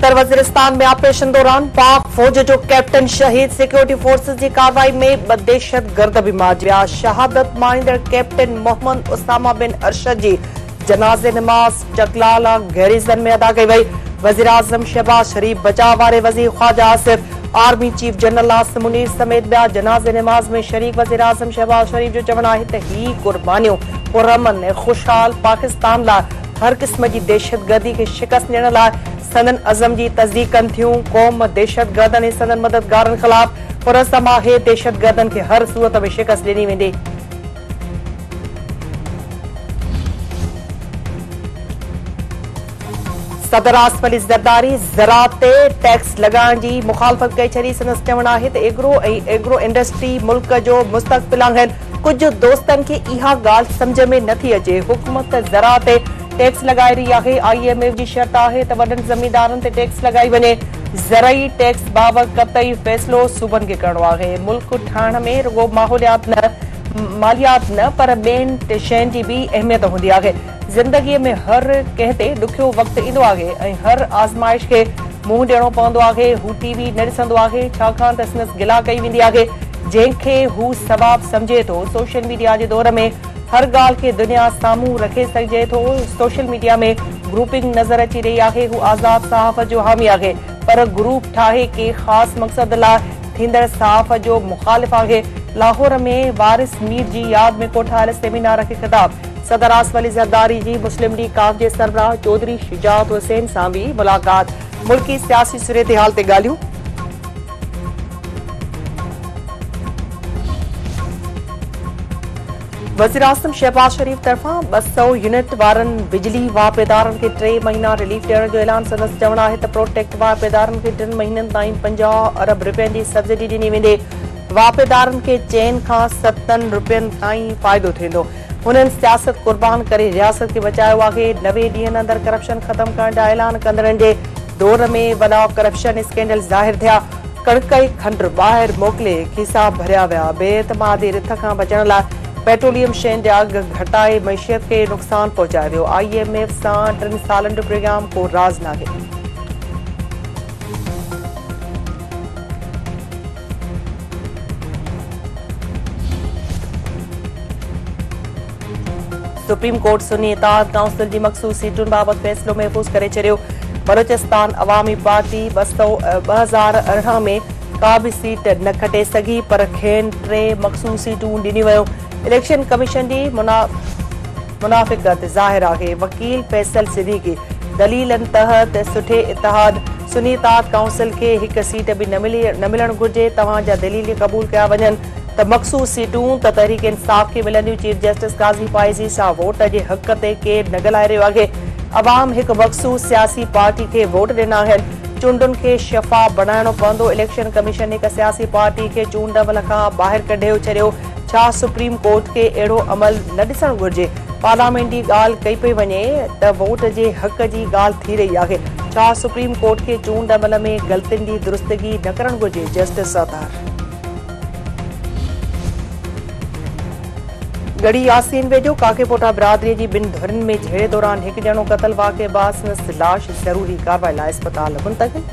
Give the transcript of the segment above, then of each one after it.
उत्तर वजीरिस्तान में ऑपरेशन दौरान पाक फौज जो कैप्टन शहीद, सिक्योरिटी फोर्सेस की कार्रवाई में दहशतगर्द भी मारिया विया। शहादत माणींदड़ कैप्टन मोहम्मद उसामा बिन अरशद जी जनाज़े नमाज चकलाला गैरिजन में अदा कई वई। वजीर आजम शहबाज शरीफ, बचाव वारे वजीर Khawaja Asif, army chief general Asim Munir समेत ॿिया जनाज़े नमाज में शरीक। वजीर आजम शहबाज शरीफ जो चवण आहे त ही कुर्बानियूं पुरअमन ऐं खुशहाल पाकिस्तान लाइ हर क़िस्म जी दहशतगर्दी खे शिकस्त ॾियण लाइ संदन अज़म जी तस्दीक कनि थियूं। क़ौम दहशतगर्दनि ऐं संदन मददगारनि ख़िलाफ़ पुरअज़म आहे। दहशतगर्दनि खे हर सूरत में शिकस्त ॾिनी वेंदी। सदर आसिफ अली ज़रदारी ज़राअत ते टैक्स लॻाइण जी मुखालफ़त कई छॾी। संदसि चवण आहे त एग्रो इंडस्ट्री मुल्क जो मुस्तक़बिल आहिनि। कुझु दोस्तनि खे इहा ॻाल्हि सम्झ में नथी अचे। हुकूमत ज़राअत ते टैक्स लॻाए रही आहे। IMF जी शर्त आहे त वॾनि ज़मींदारनि ते टैक्स लॻाई वञे। ज़रई टैक्स बाबति क़तई फ़ैसिलो सूबनि खे करणो आहे। मुल्क ठाहिण में रुॻो मालियात न पर ॿियनि शयुनि जी बि अहमियत हूंदी आहे। ज़िंदगीअ में हर कंहिं ते ॾुखियो वक़्तु ईंदो आहे ऐं हर आज़माइश खे मुंहुं ॾियणो पवंदो आहे। हू TV न ॾिसंदो आहे छाकाणि त संदसि गिला कई वेंदी आहे जंहिंखे हू सवाबु सम्झे थो। सोशल मीडिया जे दौर में हर ॻाल्हि खे दुनिया साम्हूं रखे सघिजे थो। सोशल मीडिया में ग्रुपिंग नज़र अची रही आहे। हू आज़ाद सहाफ़ जो हामी आहे पर ग्रुप ठाहे के ख़ासि मक़सद लाइ थींदड़ सहाफ़ जो मुख़ालिफ़ आहे। लाहौर में वारिस मीर जी यादि में कोठायल सेमिनार खे ख़िताब। सदर आसिफ अली ज़रदारी जी मुस्लिम लीग काफ जे सरबराह चौधरी शुजात हुसैन सां बि मुलाक़ात। मुल्की सियासी सूरतहाल ते ॻाल्हियूं। वज़ीर आज़म शहबाज शरीफ तरफ़ां 200 यूनिट वारनि बिजली वापेदारनि खे 3 महीना रिलीफ ॾियण जो ऐलान। संदसि चवण आहे त प्रोटेक्ट वापेदारनि खे 3 महीननि ताईं 50 अरब रुपयनि जी सब्सिडी ॾिनी वेंदी। वापेदारनि खे 4 खां 7 रुपयनि ताईं फ़ाइदो थींदो। हुननि सियासत कुर्बान करे रियासत खे बचायो आहे। 90 ॾींहनि अंदरि करप्शन ख़तम करण जा ऐलान कंदड़नि जे दौर में वॾा करप्शन स्कैंडल ज़ाहिर थिया। कणिक ऐं खंडु ॿाहिरि मोकिले खीसा भरिया विया। बेएतमादी रिथ खां बचण लाइ पेट्रोलियम शयुनि जा अघ घटाए मईशियत खे नुक़सान पहुचाए वियो। IMF सां 3 सालनि जो प्रोग्राम को राज़ नाहे। सुप्रीम कोर्ट सुन्नी इताद काउंसिल जी मख़सूस सीटुनि बाबति फ़ैसिलो महफ़ूज़ करे छॾियो। बलोचिस्तान अवामी पार्टी 2018 में का बि सीट न खटे सघी पर खेनि 3 मख़सूस सीटूं ॾिनियूं वयूं। इलेक्शन कमीशन जी मुनाफ़िक़त ज़ाहिर आहे। वकील फैसल सिद्दीकी दलीलनि तहत सुठे इतिहाद सुन्नी इताद काउंसिल खे हिकु सीट बि न मिलणु घुर्जे। तव्हांजा दलील क़बूल कया वञनि त मख़सूस सीटूं त तहरीक इंसाफ़ खे मिलंदियूं। चीफ जस्टिस काज़ी फाइज़ी सां वोट जे हक़ ते केरु न ॻाल्हाए रहियो आहे। अवाम हिकु मख़सूस सियासी पार्टी खे वोट ॾिना आहिनि। चूंडुनि खे शफ़ाफ़ बणाइणो पवंदो। इलेक्शन कमीशन हिकु सियासी पार्टी खे चूंड अमल खां ॿाहिरि कढियो छॾियो। छा सुप्रीम कोर्ट खे अहिड़ो अमल न ॾिसणु घुर्जे? पार्लियामेंट जी ॻाल्हि कई पई वञे त वोट जे हक़ जी ॻाल्हि थी रही आहे। छा सुप्रीम कोर्ट खे चूंड अमल में ग़लतियुनि जी दुरुस्तगी न करणु घुर्जे? जस्टिस सतार गढ़ी यासीन वेझो काकेपोटा बिरादरीअ जी 2 धुरनि में झेड़े दौरान हिकु ॼणो क़तल वाक़े बास लाश ज़रूरी कार्रवाई लाइ अस्पताल मुंतक़िल।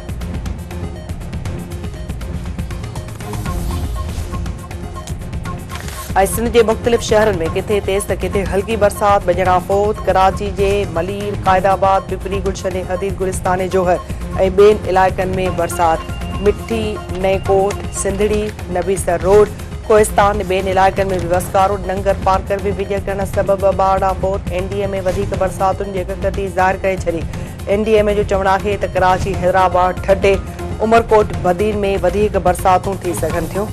ऐं सिंध जे मुख़्तलिफ़ शहरनि में किथे तेज़ त किथे हल्की बरसात। 2 ॼणा फ़ौत। कराची जे मलीर, क़ाइदाबाद, पिपरी गुलशन, हदीद गुलिस्तान जोहर ऐं ॿियनि इलाइक़नि में बरसात। मिठी, नईकोट, सिंधड़ी, नबीसर रोड, कोहिस्तान ॿियनि इलाइक़नि में बि वसकारो। नंगर पार्कर में बिजली करण सबबि 12 फ़ौत। NDA में वधीक बरसातुनि जी हक़ीक़त ज़ाहिर करे छॾी। NDA जो चवणु आहे त कराची, हैदराबाद, ठटे, उमरकोट, बदीन में वधीक बरसातूं थी सघनि थियूं।